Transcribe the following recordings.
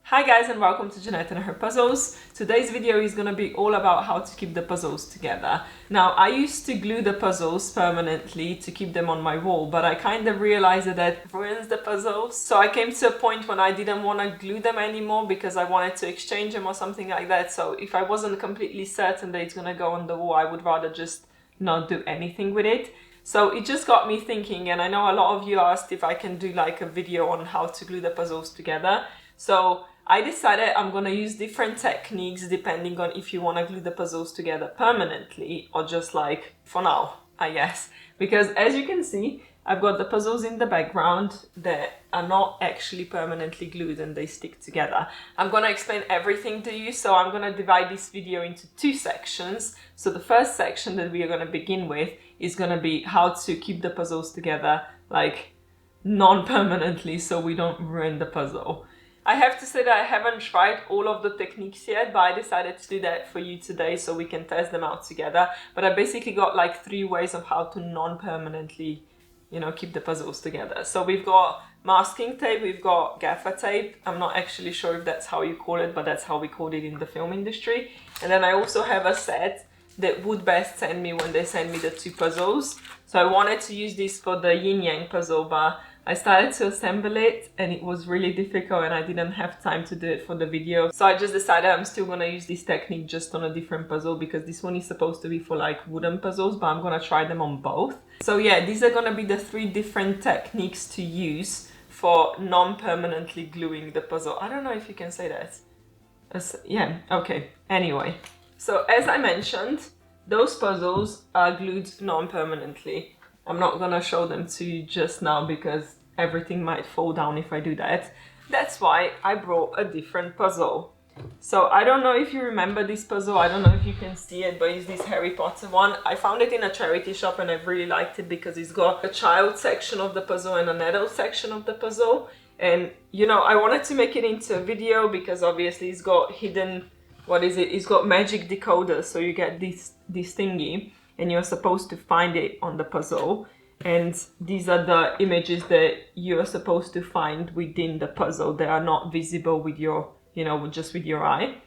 Hi guys and welcome to Jeanette and her puzzles. Today's video is going to be all about how to keep the puzzles together. Now I used to glue the puzzles permanently to keep them on my wall, but I kind of realized that it ruins the puzzles. So I came to a point when I didn't want to glue them anymore because I wanted to exchange them or something like that. So if I wasn't completely certain that it's going to go on the wall, I would rather just not do anything with it. So it just got me thinking, and I know a lot of you asked if I can do like a video on how to glue the puzzles together. So I decided I'm gonna use different techniques depending on if you want to glue the puzzles together permanently or just like for now, I guess. Because as you can see, I've got the puzzles in the background that are not actually permanently glued and they stick together. I'm gonna explain everything to you, so I'm gonna divide this video into two sections. So the first section that we are gonna begin with is gonna be how to keep the puzzles together like non-permanently so we don't ruin the puzzle. I have to say that I haven't tried all of the techniques yet, but I decided to do that for you today so we can test them out together. But I basically got like 3 ways of how to non-permanently, keep the puzzles together. So we've got masking tape, we've got gaffer tape. I'm not actually sure if that's how you call it, but that's how we called it in the film industry. And then I also have a set that Wood Best send me when they send me the 2 puzzles. So I wanted to use this for the yin yang puzzle, but I started to assemble it and it was really difficult and I didn't have time to do it for the video. So I just decided I'm still gonna use this technique just on a different puzzle because this one is supposed to be for like wooden puzzles, but I'm gonna try them on both. So yeah, these are gonna be the 3 different techniques to use for non-permanently gluing the puzzle. I don't know if you can say that. Yeah, okay, anyway. So as I mentioned, those puzzles are glued non-permanently. I'm not gonna show them to you just now because everything might fall down if I do that. That's why I brought a different puzzle. So I don't know if you remember this puzzle, I don't know if you can see it, but it's this Harry Potter one. I found it in a charity shop and I've really liked it because it's got a child section of the puzzle and an adult section of the puzzle. And I wanted to make it into a video because obviously it's got hidden, it's got magic decoder, so you get this thingy and you're supposed to find it on the puzzle. And these are the images that you're supposed to find within the puzzle. They are not visible with your, just with your eye.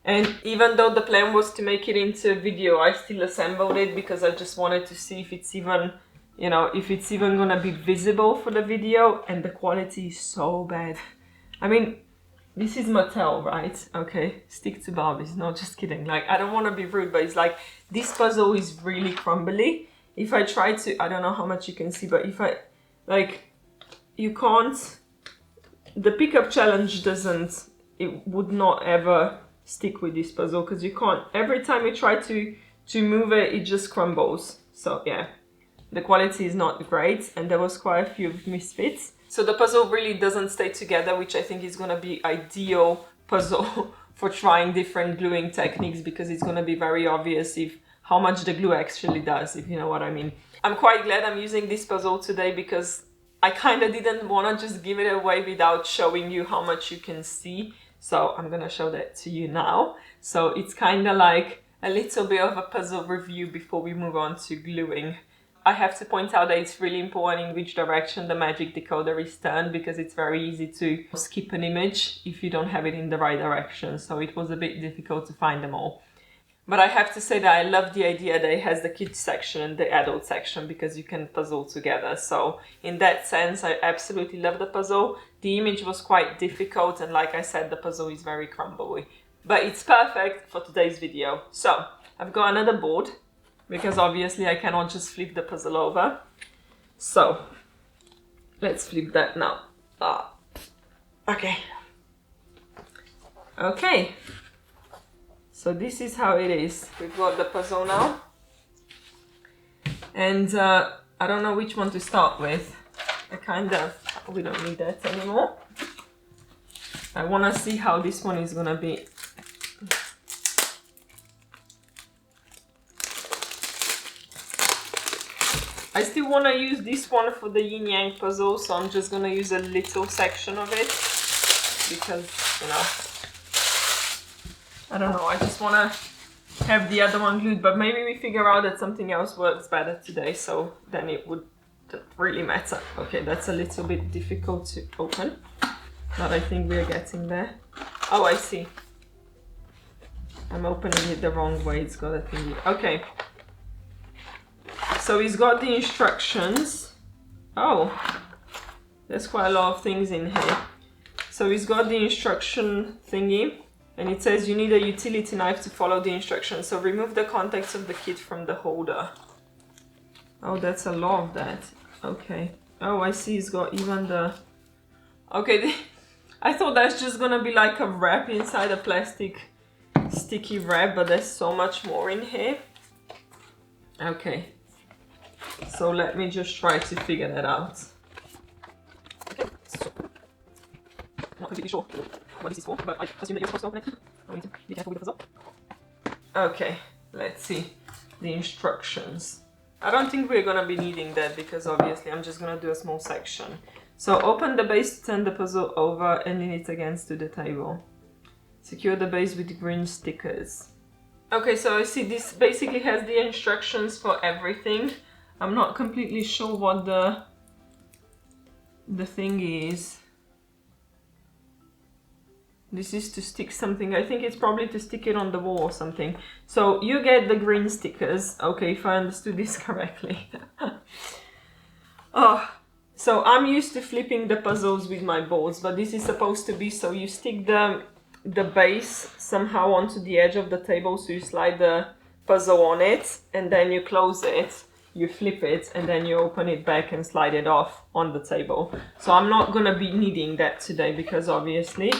And even though the plan was to make it into a video, I still assembled it because I just wanted to see if it's even, if it's even gonna be visible for the video. And the quality is so bad. I mean, this is Mattel, right? Okay, stick to Barbies. No, just kidding. Like, I don't want to be rude, but it's like, this puzzle is really crumbly. If I try to, I don't know how much you can see, but if I, you can't, the pickup challenge it would not ever stick with this puzzle because you can't, every time you try to move it, it just crumbles. So yeah, the quality is not great and there was quite a few misfits. So the puzzle really doesn't stay together, which I think is going to be ideal puzzle for trying different gluing techniques because it's going to be very obvious how much the glue actually does, if you know what I mean. I'm quite glad I'm using this puzzle today because I kind of didn't want to just give it away without showing you how much you can see. So I'm going to show that to you now. So it's kind of like a little bit of a puzzle review before we move on to gluing. I have to point out that it's really important in which direction the magic decoder is turned because it's very easy to skip an image if you don't have it in the right direction. So it was a bit difficult to find them all. But I have to say that I love the idea that it has the kids section and the adult section because you can puzzle together. So in that sense, I absolutely love the puzzle. The image was quite difficult and like I said, the puzzle is very crumbly. But it's perfect for today's video. So I've got another board, because obviously I cannot just flip the puzzle over. So let's flip that now. Okay. Okay. So this is how it is. We've got the puzzle now. And I don't know which one to start with. We don't need that anymore. I want to see how this one is going to be. I still want to use this one for the yin yang puzzle, so I'm just going to use a little section of it because, I don't know, I just want to have the other one glued, but maybe we figure out that something else works better today, so then it would really matter. Okay, that's a little bit difficult to open, but I think we're getting there. Oh, I see. I'm opening it the wrong way. It's got a thingy. Okay. So he's got the instructions. Oh, there's quite a lot of things in here. So he's got the instruction thingy, and it says you need a utility knife to follow the instructions. So remove the contacts of the kit from the holder. Oh, that's a lot of that. Okay. Oh, I see. He's got even the... Okay, I thought that's just gonna be like a wrap inside a plastic sticky wrap, but there's so much more in here. Okay. So let me just try to figure that out. Okay, so I'm not completely sure what this is for, but I assume that you're supposed to open it. I need to be careful with the puzzle. Okay, let's see the instructions. I don't think we're gonna be needing that because obviously I'm just gonna do a small section. So open the base to turn the puzzle over and lean it against to the table. Secure the base with green stickers. Okay, so I see this basically has the instructions for everything. I'm not completely sure what the thing is. This is to stick something. I think it's probably to stick it on the wall or something. So you get the green stickers. Okay, if I understood this correctly. Oh, so I'm used to flipping the puzzles with my boards, but this is supposed to be so you stick the base somehow onto the edge of the table, so you slide the puzzle on it and then you close it, you flip it, and then you open it back and slide it off on the table. So I'm not gonna be needing that today because obviously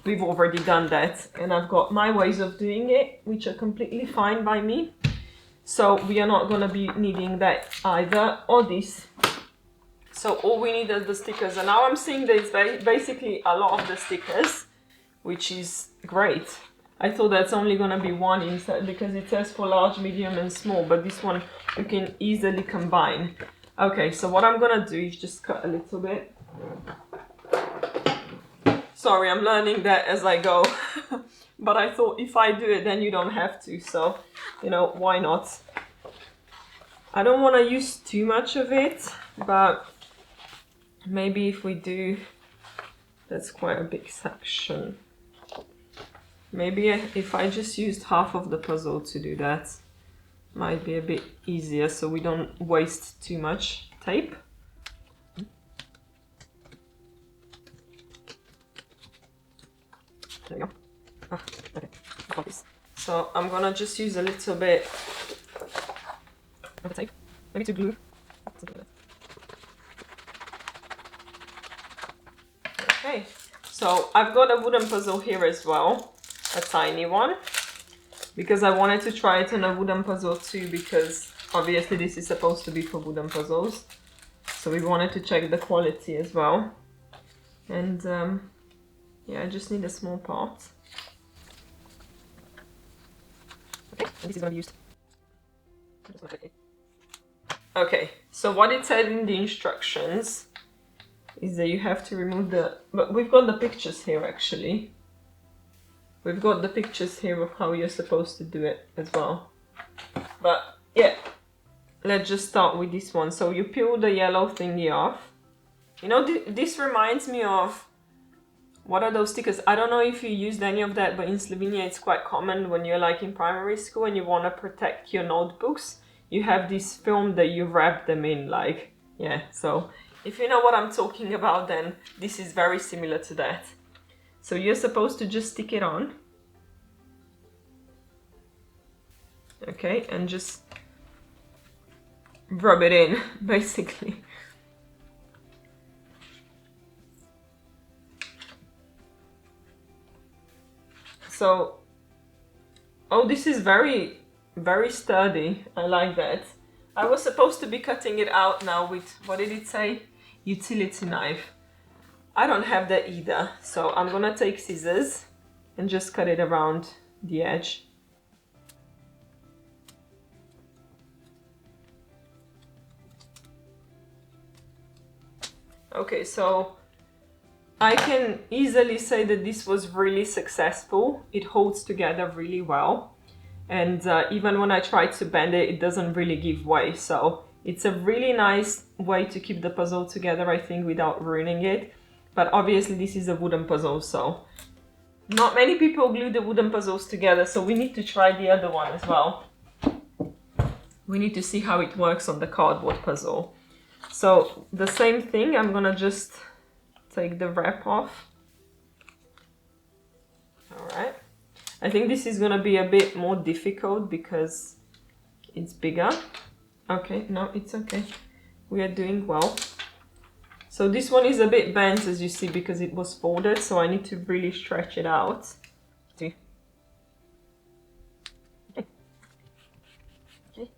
we've already done that and I've got my ways of doing it, which are completely fine by me. So we are not gonna be needing that either, or this. So all we need is the stickers, and now I'm seeing there's basically a lot of the stickers, which is great. I thought that's only gonna be one inside because it says for large, medium and small, but this one you can easily combine. Okay, so what I'm gonna do is just cut a little bit. Sorry, I'm learning that as I go. But I thought if I do it, then you don't have to, so, you know, why not? I don't want to use too much of it, but maybe if we do, that's quite a big section. Maybe if I just used half of the puzzle to do that, might be a bit easier so we don't waste too much tape. There we go. Ah, okay, I got this. So I'm gonna just use a little bit of the tape, maybe to glue. Something like that. Okay, so I've got a wooden puzzle here as well, a tiny one, because I wanted to try it on a wooden puzzle too, because obviously this is supposed to be for wooden puzzles. So we wanted to check the quality as well. And yeah, I just need a small part. Okay, and this is going to be used. Okay, so what it said in the instructions is that you have to remove the... But we've got the pictures here actually. We've got the pictures here of how you're supposed to do it as well. But yeah, let's just start with this one. So you peel the yellow thingy off. You know, this reminds me of... What are those stickers? I don't know if you used any of that, but in Slovenia it's quite common when you're like in primary school and you want to protect your notebooks. You have this film that you wrap them in, like, yeah. So if you know what I'm talking about, then this is very similar to that. So you're supposed to just stick it on. Okay, and just rub it in, basically. So, oh, this is very, very sturdy. I like that. I was supposed to be cutting it out now with, what did it say? Utility knife. I don't have that either. So I'm gonna take scissors and just cut it around the edge. Okay, so I can easily say that this was really successful. It holds together really well. And even when I try to bend it, it doesn't really give way. So it's a really nice way to keep the puzzle together, I think, without ruining it. But obviously this is a wooden puzzle, so Not many people glue the wooden puzzles together, so we need to try the other one as well. We need to see how it works on the cardboard puzzle. So the same thing, I'm gonna just take the wrap off. All right. I think this is gonna be a bit more difficult because it's bigger. Okay, no, it's okay. We are doing well. So this one is a bit bent, as you see, because it was folded, so I need to really stretch it out. See? Okay. Okay.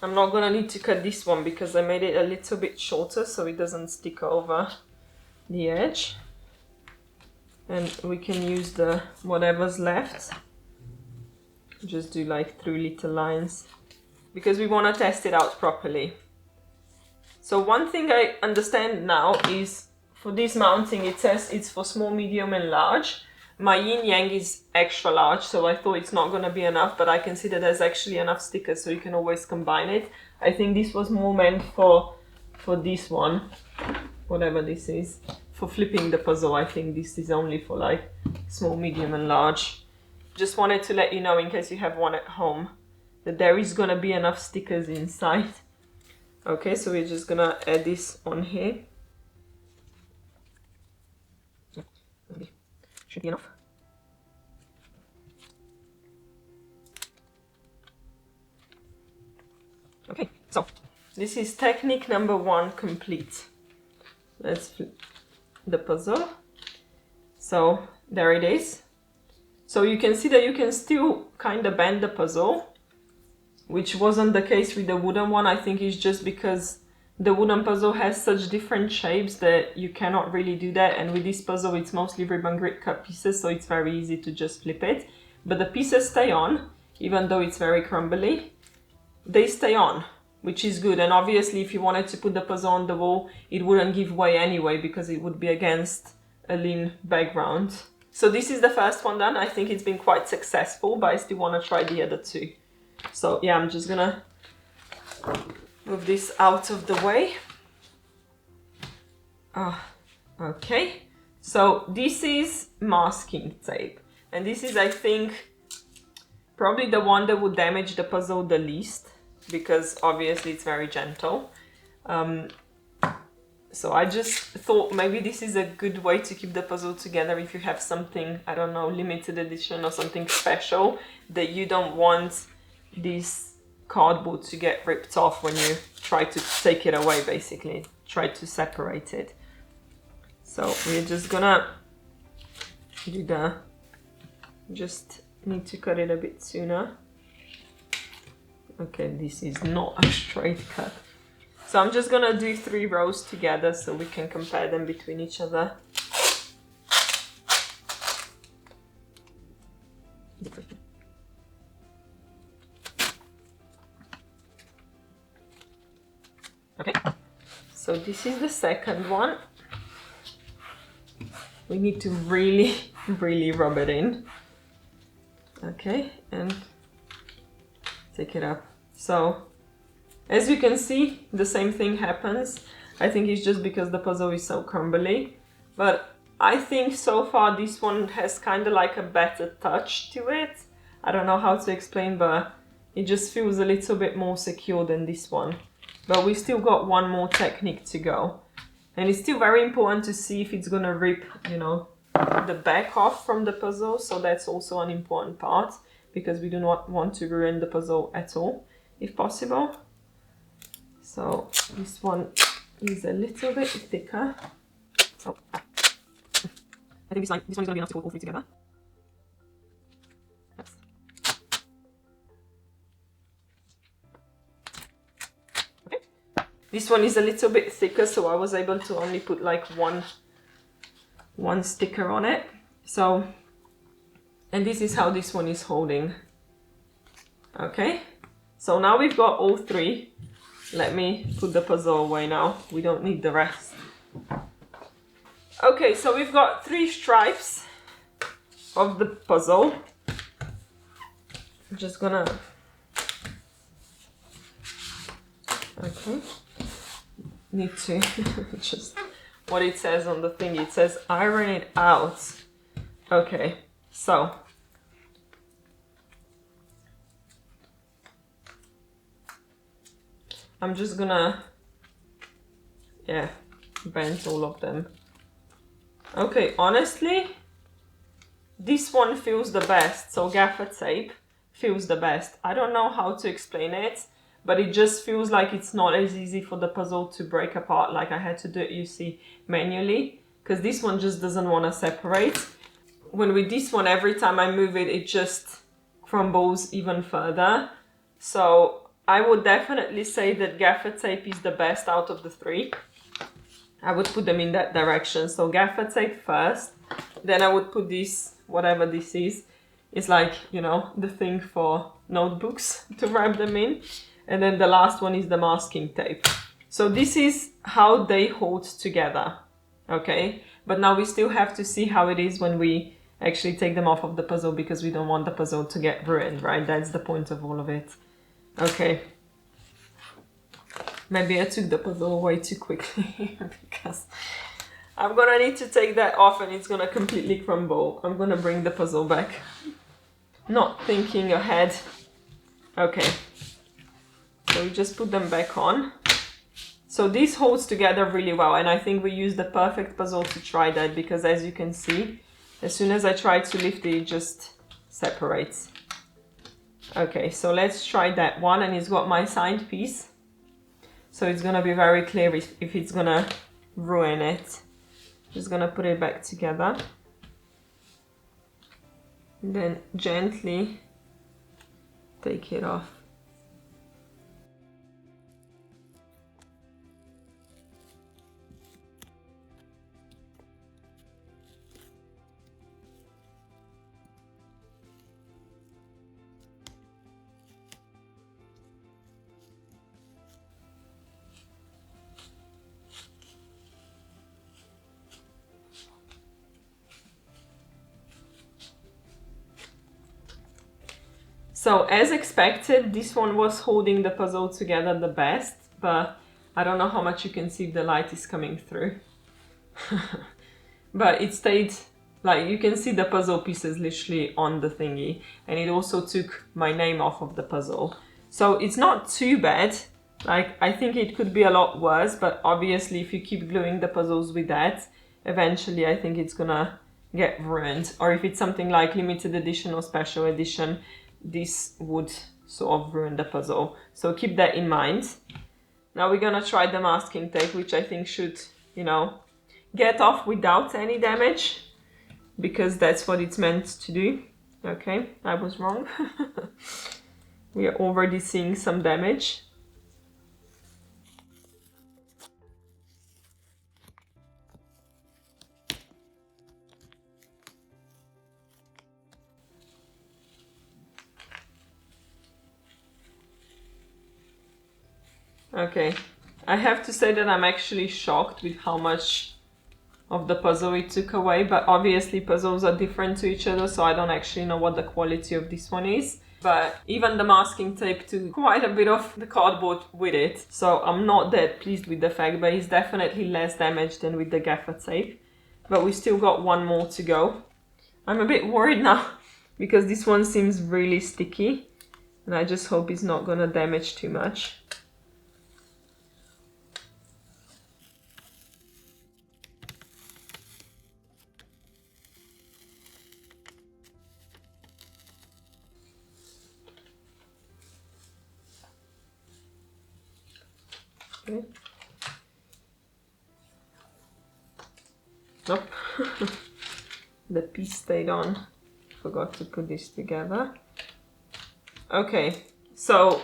I'm not gonna need to cut this one because I made it a little bit shorter so it doesn't stick over the edge. And we can use the whatever's left. Just do like 3 little lines because we want to test it out properly. So one thing I understand now is for this mounting, it says it's for small, medium and large. My yin yang is extra large, so I thought it's not going to be enough, but I can see that there's actually enough stickers so you can always combine it. I think this was more meant for this one, whatever this is, for flipping the puzzle. I think this is only for like small, medium and large. Just wanted to let you know, in case you have one at home, that there is going to be enough stickers inside. Okay, so we're just gonna add this on here. Should be enough. Okay, so this is technique number 1 complete. Let's flip the puzzle. So there it is. So you can see that you can still kind of bend the puzzle, which wasn't the case with the wooden one. I think it's just because the wooden puzzle has such different shapes that you cannot really do that. And with this puzzle, it's mostly ribbon grit cut pieces, so it's very easy to just flip it. But the pieces stay on, even though it's very crumbly. They stay on, which is good. And obviously, if you wanted to put the puzzle on the wall, it wouldn't give way anyway because it would be against a lean background. So this is the first one done. I think it's been quite successful, but I still want to try the other 2. So yeah, I'm just gonna move this out of the way. Okay, so this is masking tape. And this is, I think, probably the one that would damage the puzzle the least, because obviously it's very gentle. So I just thought maybe this is a good way to keep the puzzle together if you have something, I don't know, limited edition or something special that you don't want this cardboard to get ripped off when you try to take it away, basically. Try to separate it. So we're just gonna do the, just need to cut it a bit sooner. Okay, this is not a straight cut. So I'm just gonna do 3 rows together so we can compare them between each other. Okay, so this is the second one. We need to really, really rub it in. Okay, and take it up. So, as you can see, the same thing happens. I think it's just because the puzzle is so crumbly. But I think so far this one has kind of like a better touch to it. I don't know how to explain, but it just feels a little bit more secure than this one. But we still got one more technique to go. And it's still very important to see if it's gonna rip, you know, the back off from the puzzle. So that's also an important part, because we do not want to ruin the puzzle at all, if possible. So this one is a little bit thicker. Oh, I think this one is gonna be enough to hold all 3 together. Yes. Okay. This one is a little bit thicker, so I was able to only put like one sticker on it. So, and this is how this one is holding. Okay. So now we've got all 3. Let me put the puzzle away now. We don't need the rest. Okay, so we've got 3 stripes of the puzzle. I'm just gonna... Okay. Need to just... What it says on the thing, it says iron it out. Okay, So I'm just gonna, yeah, bend all of them. Okay, honestly, this one feels the best. So gaffer tape feels the best. I don't know how to explain it, but it just feels like it's not as easy for the puzzle to break apart like I had to do it, you see, manually, because this one just doesn't want to separate. When with this one, every time I move it, it just crumbles even further. So I would definitely say that gaffer tape is the best out of the three. I would put them in that direction. So gaffer tape first, then I would put this, whatever this is. It's like, you know, the thing for notebooks to wrap them in. And then the last one is the masking tape. So this is how they hold together, okay? But now we still have to see how it is when we actually take them off of the puzzle, because we don't want the puzzle to get ruined, right? That's the point of all of it. Okay. Maybe I took the puzzle way too quickly because I'm gonna need to take that off and it's gonna completely crumble. I'm gonna bring the puzzle back. Not thinking ahead. Okay. So we just put them back on. So this holds together really well, and I think we use the perfect puzzle to try that, because as you can see, as soon as I try to lift it, it just separates. Okay, so let's try that one, and it's got my signed piece. So it's gonna be very clear if it's gonna ruin it. Just gonna put it back together. And then gently take it off. So as expected, this one was holding the puzzle together the best, but I don't know how much you can see if the light is coming through. But it stayed, like you can see the puzzle pieces literally on the thingy, and it also took my name off of the puzzle. So it's not too bad. Like, I think it could be a lot worse, but obviously if you keep gluing the puzzles with that, eventually I think it's gonna get ruined. Or if it's something like limited edition or special edition, this would sort of ruin the puzzle. So keep that in mind. Now we're gonna try the masking tape, which I think should, you know, get off without any damage, because that's what it's meant to do. Okay, I was wrong. We are already seeing some damage. Okay, I have to say that I'm actually shocked with how much of the puzzle it took away, but obviously puzzles are different to each other, so I don't actually know what the quality of this one is. But even the masking tape took quite a bit of the cardboard with it, so I'm not that pleased with the fact, but it's definitely less damage than with the gaffer tape. But we still got one more to go. I'm a bit worried now because this one seems really sticky, and I just hope it's not gonna damage too much. Okay. Nope. The piece stayed on. Forgot to put this together. Okay, so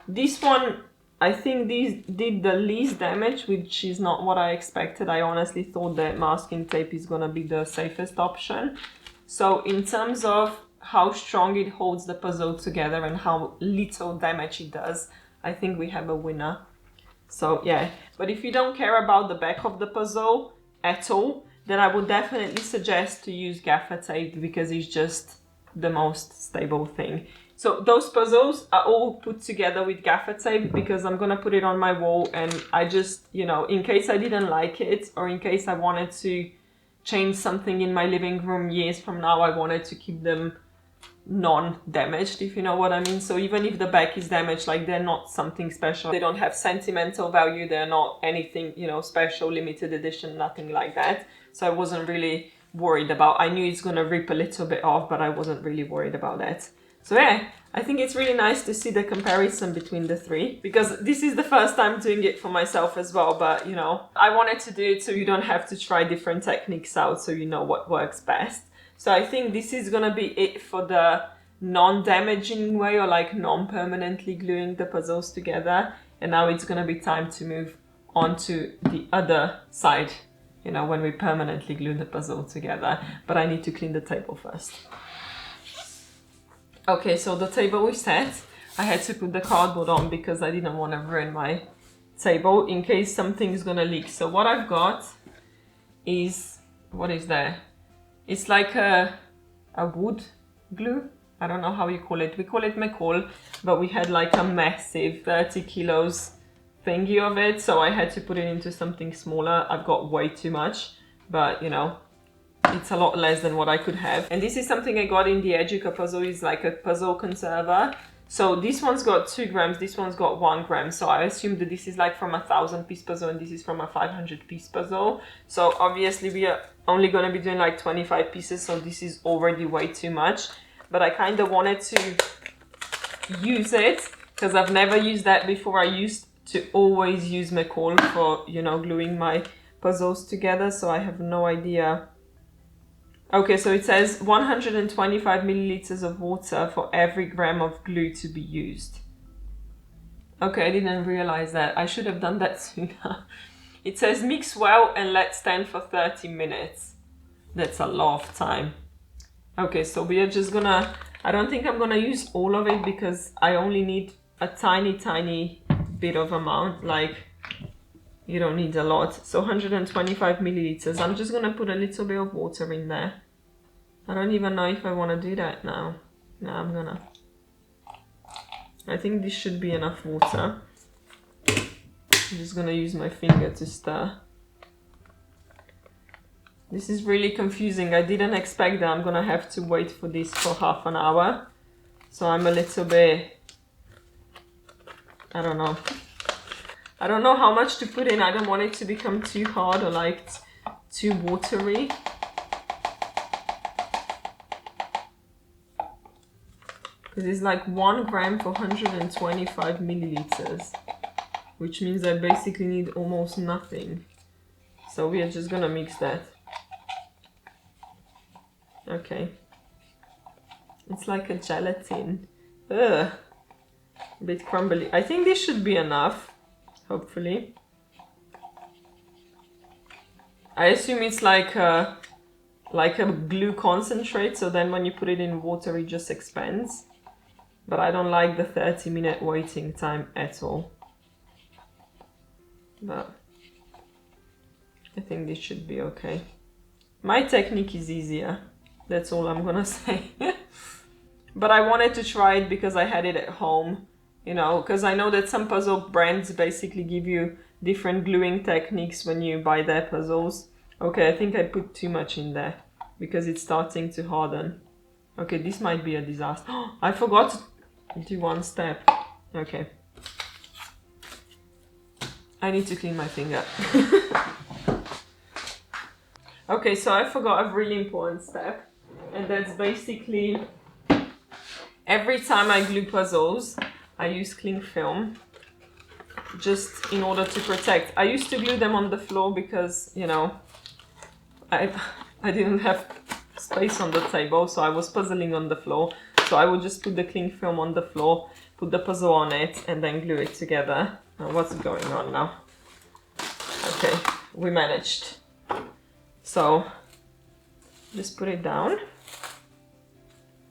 this one, I think these did the least damage, which is not what I expected. I honestly thought that masking tape is gonna be the safest option. So in terms of how strong it holds the puzzle together and how little damage it does, I think we have a winner. So yeah, but if you don't care about the back of the puzzle at all, then I would definitely suggest to use gaffer tape, because it's just the most stable thing. So those puzzles are all put together with gaffer tape because I'm gonna put it on my wall, and I just, you know, in case I didn't like it or in case I wanted to change something in my living room years from now, I wanted to keep them non-damaged, if you know what I mean. So even if the back is damaged, like they're not something special, they don't have sentimental value, they're not anything, you know, special, limited edition, nothing like that. So I wasn't really worried about, I knew it's gonna rip a little bit off, but I wasn't really worried about that. So yeah, I think it's really nice to see the comparison between the three, because this is the first time doing it for myself as well. But you know, I wanted to do it so you don't have to try different techniques out, so you know what works best. So I think this is gonna be it for the non-damaging way, or like non-permanently gluing the puzzles together. And now it's gonna be time to move on to the other side, you know, when we permanently glue the puzzle together. But I need to clean the table first. Okay, so the table is set. I had to put the cardboard on because I didn't want to ruin my table in case something's gonna leak. So what I've got is, what is there? It's like a wood glue. I don't know how you call it. We call it McCall, but we had like a massive 30 kilos thingy of it. So I had to put it into something smaller. I've got way too much, but you know, it's a lot less than what I could have. And this is something I got in the Educa puzzle. It's like a puzzle conserver. So this one's got 2 grams, this one's got 1 gram. So I assume that this is like from a 1,000-piece puzzle and this is from a 500-piece puzzle. So obviously we are only going to be doing like 25 pieces. So this is already way too much. But I kind of wanted to use it because I've never used that before. I used to always use McCall for, you know, gluing my puzzles together. So I have no idea. Okay, so it says 125 milliliters of water for every gram of glue to be used. Okay, I didn't realize that. I should have done that sooner. It says mix well and let stand for 30 minutes. That's a lot of time. Okay, so we are just gonna, I don't think I'm gonna use all of it because I only need a tiny bit of amount. Like, you don't need a lot. So 125 milliliters. I'm just gonna put a little bit of water in there. I don't even know if I want to do that now. No, I'm gonna. I think this should be enough water. I'm just gonna use my finger to stir. This is really confusing. I didn't expect that I'm gonna have to wait for this for half an hour. So I'm a little bit, I don't know. I don't know how much to put in. I don't want it to become too hard or like too watery. Because it's like 1 gram for 125 milliliters, which means I basically need almost nothing. So we are just gonna mix that. Okay. It's like a gelatin. Ugh. A bit crumbly. I think this should be enough. Hopefully. I assume it's like a glue concentrate, so then when you put it in water it just expands. But I don't like the 30-minute waiting time at all. But I think this should be okay. My technique is easier. That's all I'm gonna say. But I wanted to try it because I had it at home. You know, because I know that some puzzle brands basically give you different gluing techniques when you buy their puzzles. Okay, I think I put too much in there because it's starting to harden. Okay, this might be a disaster. I forgot to do one step. Okay. I need to clean my finger. Okay, so I forgot a really important step. And that's basically every time I glue puzzles, I use cling film just in order to protect. I used to glue them on the floor because, you know, I didn't have space on the table, so I was puzzling on the floor. So I would just put the cling film on the floor, put the puzzle on it, and then glue it together. Now, what's going on now? Okay, we managed. So, just put it down.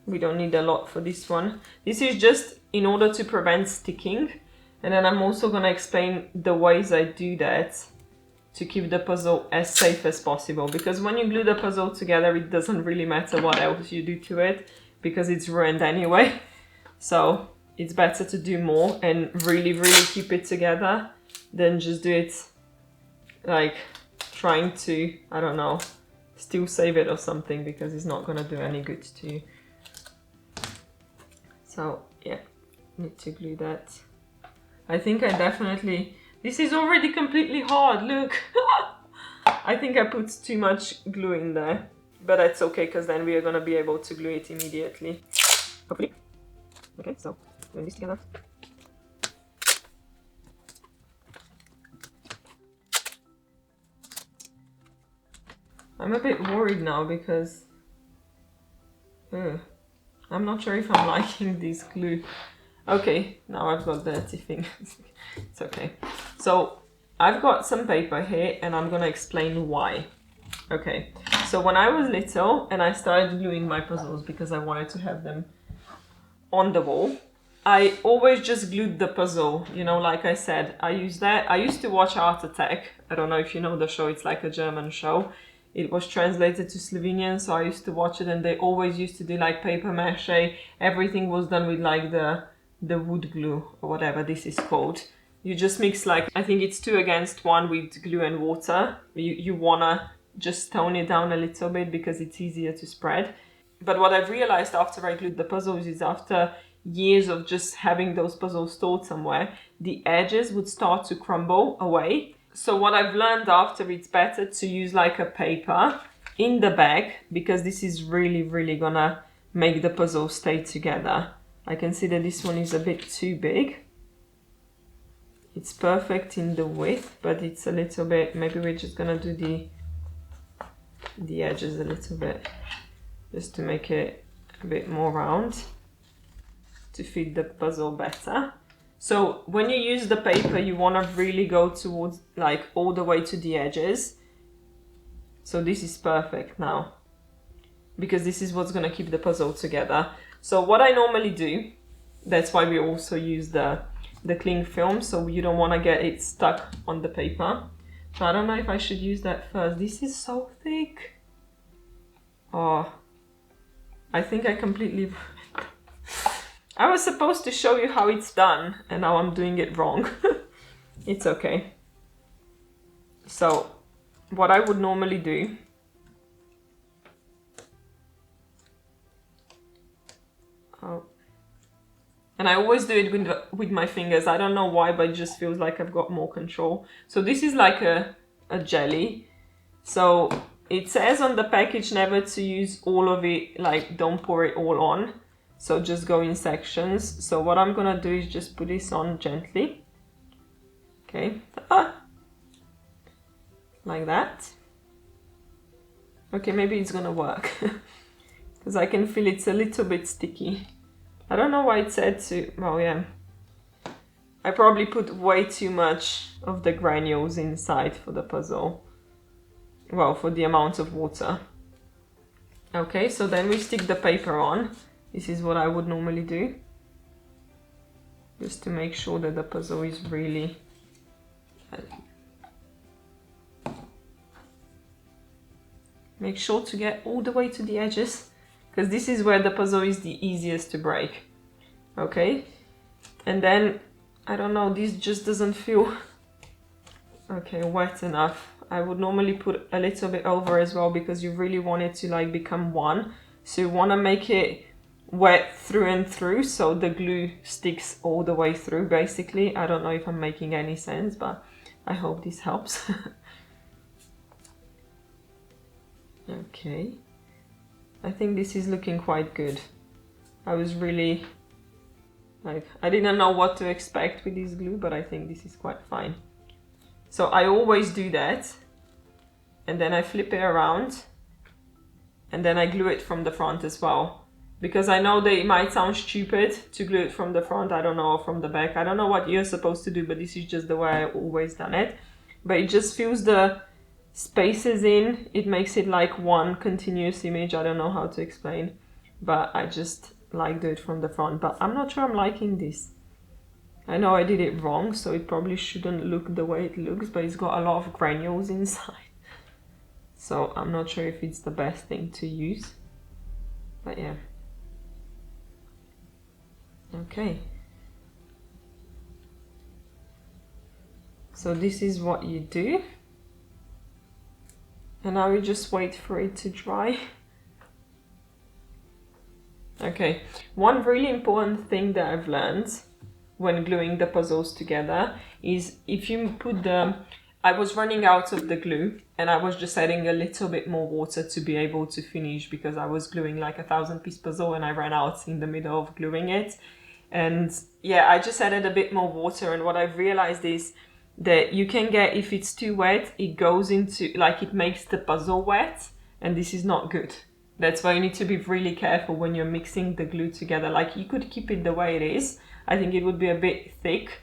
We don't need a lot for this one. This is just in order to prevent sticking. And then I'm also going to explain the ways I do that to keep the puzzle as safe as possible. Because when you glue the puzzle together, it doesn't really matter what else you do to it, because it's ruined anyway. So it's better to do more and really keep it together than just do it like trying to, I don't know, still save it or something, because it's not gonna do any good to you. So yeah, need to glue that. I think I definitely, this is already completely hard, look. I think I put too much glue in there, but that's okay, because then we are gonna be able to glue it immediately, hopefully. Okay, so doing this together. I'm a bit worried now because I'm not sure if I'm liking this glue. Okay, now I've got dirty fingers. It's okay. So I've got some paper here and I'm gonna explain why. Okay, so when I was little and I started gluing my puzzles because I wanted to have them on the wall, I always just glued the puzzle, you know, like I said. I used to watch Art Attack. I don't know if you know the show, it's like a German show. It was translated to Slovenian, so I used to watch it, and they always used to do like paper mache. Everything was done with like the wood glue or whatever this is called. You just mix like, I think it's 2 against 1 with glue and water. You wanna just tone it down a little bit because it's easier to spread. But what I've realized after I glued the puzzles is after years of just having those puzzles stored somewhere, the edges would start to crumble away. So what I've learned after, it's better to use like a paper in the bag, because this is really gonna make the puzzle stay together. I can see that this one is a bit too big. It's perfect in the width, but it's a little bit, maybe we're just gonna do the edges a little bit, just to make it a bit more round, to fit the puzzle better. So when you use the paper, you want to really go towards like all the way to the edges. So this is perfect now, because this is what's going to keep the puzzle together. So what I normally do, that's why we also use the cling film, so you don't want to get it stuck on the paper. So I don't know if I should use that first. This is so thick. Oh, I think I completely... I was supposed to show you how it's done, and now I'm doing it wrong. It's okay. So, what I would normally do... Oh. And I always do it with my fingers. I don't know why, but it just feels like I've got more control. So this is like a jelly. So it says on the package never to use all of it, like don't pour it all on. So just go in sections. So what I'm gonna do is just put this on gently. Okay, like that. Okay, maybe it's gonna work, because I can feel it's a little bit sticky. I don't know why it said to, oh yeah. I probably put way too much of the granules inside for the puzzle. Well, for the amount of water. Okay, so then we stick the paper on. This is what I would normally do, just to make sure that the puzzle is really... Make sure to get all the way to the edges, because this is where the puzzle is the easiest to break. Okay, and then, I don't know, this just doesn't feel okay, wet enough. I would normally put a little bit over as well, because you really want it to like become one. So you want to make it wet through and through, so the glue sticks all the way through, basically. I don't know if I'm making any sense, but I hope this helps. Okay, I think this is looking quite good. I was really, like, I didn't know what to expect with this glue, but I think this is quite fine. So I always do that, and then I flip it around, and then I glue it from the front as well. Because I know that it might sound stupid to glue it from the front, I don't know, or from the back. I don't know what you're supposed to do, but this is just the way I've always done it. But it just fills the spaces in, it makes it like one continuous image. I don't know how to explain, but I just like do it from the front. But I'm not sure I'm liking this. I know I did it wrong, so it probably shouldn't look the way it looks, but it's got a lot of granules inside. So I'm not sure if it's the best thing to use, but yeah. Okay. So this is what you do. And now we just wait for it to dry. Okay, one really important thing that I've learned when gluing the puzzles together is if you put I was running out of the glue and I was just adding a little bit more water to be able to finish, because I was gluing like a 1,000-piece puzzle and I ran out in the middle of gluing it. And yeah, I just added a bit more water, and what I've realized is that you can get, if it's too wet, it goes into, like, it makes the puzzle wet, and this is not good. That's why you need to be really careful when you're mixing the glue together. Like, you could keep it the way it is. I think it would be a bit thick,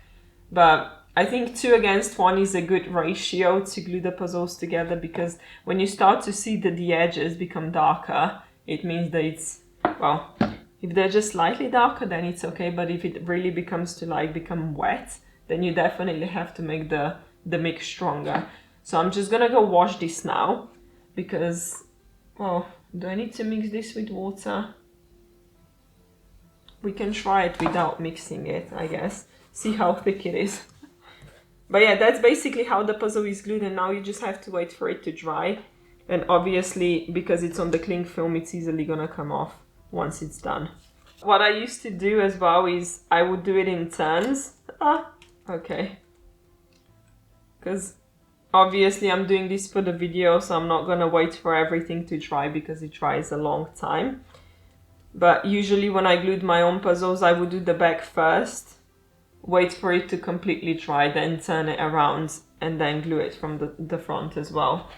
but I think 2:1 is a good ratio to glue the puzzles together, because when you start to see that the edges become darker, it means that it's, well, if they're just slightly darker, then it's okay. But if it really becomes to like become wet, then you definitely have to make the mix stronger. So I'm just gonna go wash this now, because, well, do I need to mix this with water? We can try it without mixing it, I guess. See how thick it is. But yeah, that's basically how the puzzle is glued, and now you just have to wait for it to dry. And obviously, because it's on the cling film, it's easily gonna come off once it's done. What I used to do as well is I would do it in turns. Okay. Because obviously I'm doing this for the video, so I'm not gonna wait for everything to dry because it dries a long time. But usually when I glued my own puzzles, I would do the back first, wait for it to completely dry, then turn it around and then glue it from the front as well.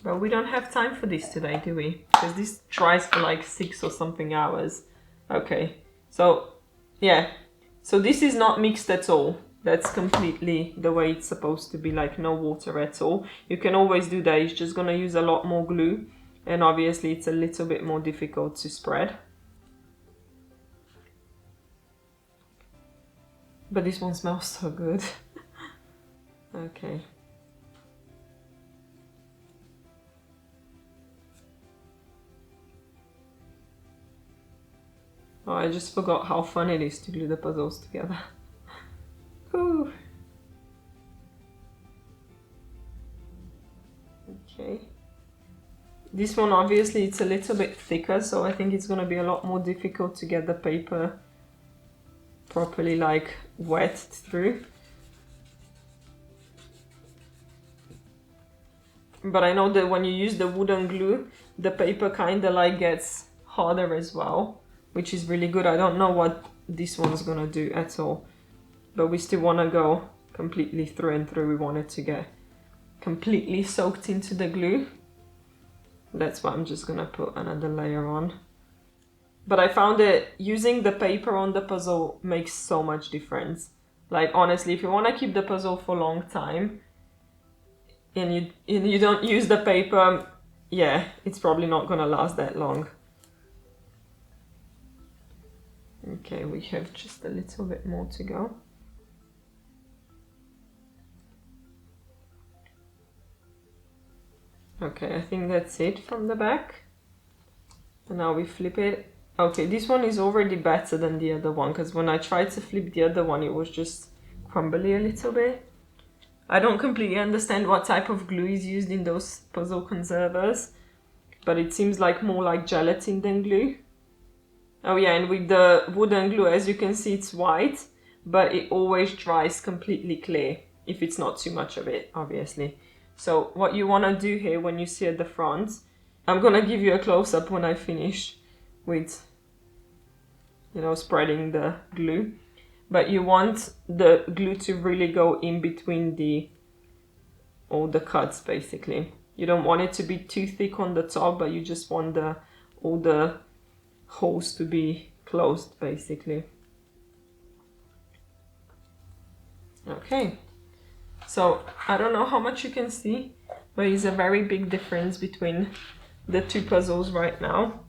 But we don't have time for this today, do we? Because this dries for like 6 or something hours. Okay, so yeah. So this is not mixed at all. That's completely the way it's supposed to be, like no water at all. You can always do that. It's just gonna use a lot more glue. And obviously it's a little bit more difficult to spread. But this one smells so good. Okay. Oh, I just forgot how fun it is to glue the puzzles together. Whew. Okay. This one, obviously, it's a little bit thicker, so I think it's gonna be a lot more difficult to get the paper properly, like, wet through. But I know that when you use the wooden glue, the paper kinda like gets harder as well, which is really good. I don't know what this one's gonna do at all, but we still wanna go completely through and through. We want it to get completely soaked into the glue. That's why I'm just gonna put another layer on. But I found that using the paper on the puzzle makes so much difference. Like, honestly, if you wanna keep the puzzle for a long time, and you don't use the paper, yeah, it's probably not gonna last that long. Okay, we have just a little bit more to go. Okay, I think that's it from the back. And now we flip it. Okay, this one is already better than the other one, because when I tried to flip the other one, it was just crumbly a little bit. I don't completely understand what type of glue is used in those puzzle conservers, but it seems like more like gelatin than glue. Oh yeah, and with the wooden glue, as you can see, it's white, but it always dries completely clear, if it's not too much of it, obviously. So what you want to do here when you see at the front, I'm going to give you a close-up when I finish with, you know, spreading the glue. But you want the glue to really go in between all the cuts, basically. You don't want it to be too thick on the top, but you just want all the holes to be closed, basically. Okay, so I don't know how much you can see, but it's a very big difference between the two puzzles right now,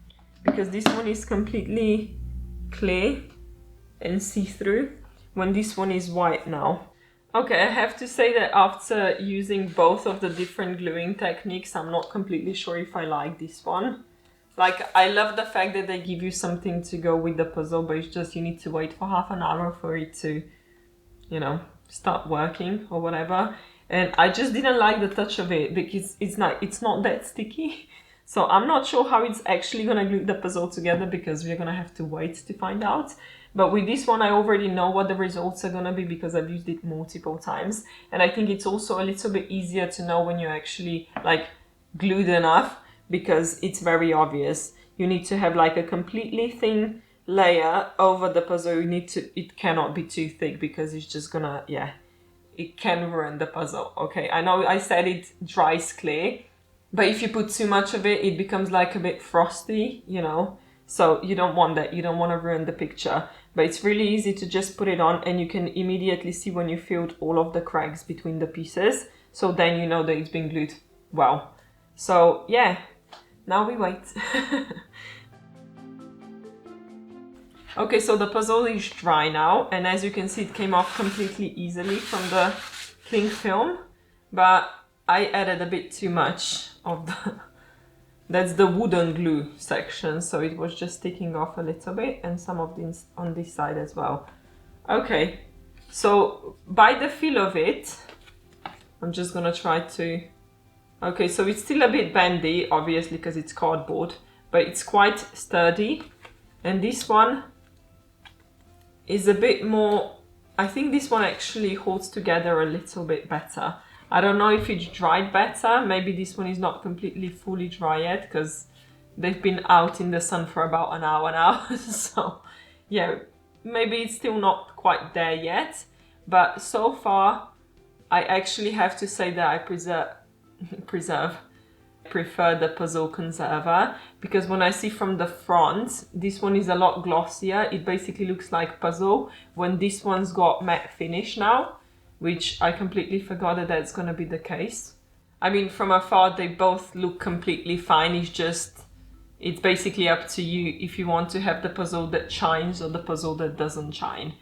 because this one is completely clear and see-through, when this one is white now. Okay, I have to say that after using both of the different gluing techniques, I'm not completely sure if I like this one. Like, I love the fact that they give you something to go with the puzzle, but it's just you need to wait for half an hour for it to, you know, start working or whatever. and I just didn't like the touch of it because it's not that sticky. So I'm not sure how it's actually gonna glue the puzzle together because we're gonna have to wait to find out. But with this one, I already know what the results are gonna be because I've used it multiple times. And I think it's also a little bit easier to know when you're actually like glued enough, because it's very obvious. You need to have like a completely thin layer over the puzzle. It cannot be too thick because it's just gonna, yeah, it can ruin the puzzle. Okay, I know I said it dries clear, but if you put too much of it, it becomes like a bit frosty, you know? So you don't want that. You don't want to ruin the picture. But it's really easy to just put it on and you can immediately see when you filled all of the cracks between the pieces. So then you know that it's been glued well. So yeah, now we wait. Okay, so the puzzle is dry now, and as you can see, it came off completely easily from the cling film, but I added a bit too much of the... That's the wooden glue section, so it was just sticking off a little bit, and some of this on this side as well. Okay, so by the feel of it, I'm just gonna try to... Okay, so it's still a bit bendy, obviously, because it's cardboard, but it's quite sturdy. And this one is a bit more... I think this one actually holds together a little bit better. I don't know if it's dried better. Maybe this one is not completely fully dry yet because they've been out in the sun for about an hour now. So yeah, maybe it's still not quite there yet. But so far, I actually have to say that I prefer the Puzzle Conserver, because when I see from the front, this one is a lot glossier. It basically looks like puzzle, when this one's got matte finish now, which I completely forgot that that's going to be the case. I mean, from afar, they both look completely fine. It's basically up to you if you want to have the puzzle that shines or the puzzle that doesn't shine.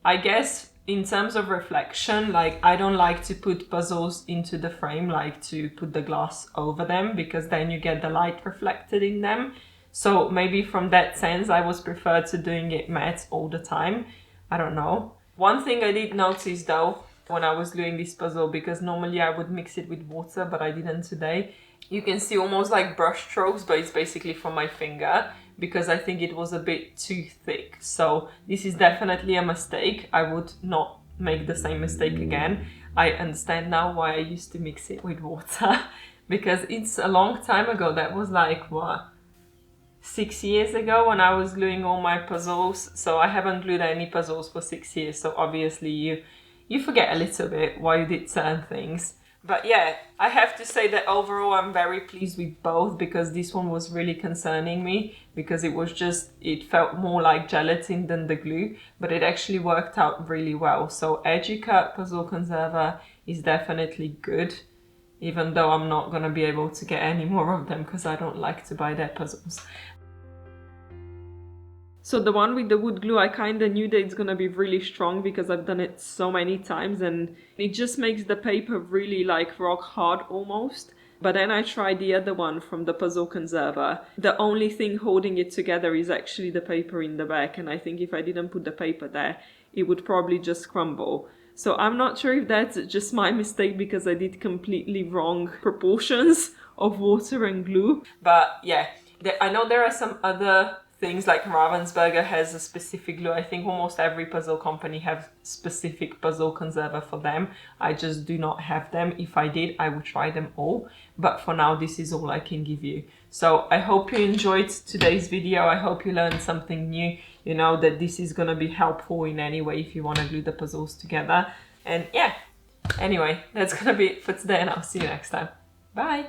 I guess in terms of reflection, like, I don't like to put puzzles into the frame, like to put the glass over them, because then you get the light reflected in them. So maybe from that sense, I was preferred to doing it matte all the time. I don't know. One thing I did notice though, when I was doing this puzzle, because normally I would mix it with water, but I didn't today, you can see almost like brush strokes, but it's basically from my finger, because I think it was a bit too thick. So this is definitely a mistake. I would not make the same mistake again. I understand now why I used to mix it with water, because it's a long time ago. That was like, what, 6 years ago when I was gluing all my puzzles. So I haven't glued any puzzles for 6 years. So obviously you forget a little bit why you did certain things. But yeah, I have to say that overall I'm very pleased with both, because this one was really concerning me, because it felt more like gelatin than the glue, but it actually worked out really well. So Educut Puzzle Conserver is definitely good, even though I'm not going to be able to get any more of them because I don't like to buy their puzzles. So the one with the wood glue, I kind of knew that it's going to be really strong because I've done it so many times, and it just makes the paper really like rock hard almost. But then I tried the other one from the Puzzle Conserver. The only thing holding it together is actually the paper in the back, and I think if I didn't put the paper there, it would probably just crumble. So I'm not sure if that's just my mistake because I did completely wrong proportions of water and glue. But yeah, I know there are some other things, like Ravensburger has a specific glue. I think almost every puzzle company have specific Puzzle Conserver for them. I just do not have them. If I did, I would try them all. But for now, this is all I can give you. So I hope you enjoyed today's video. I hope you learned something new. You know that this is going to be helpful in any way if you want to glue the puzzles together. And yeah, anyway, that's going to be it for today, and I'll see you next time. Bye!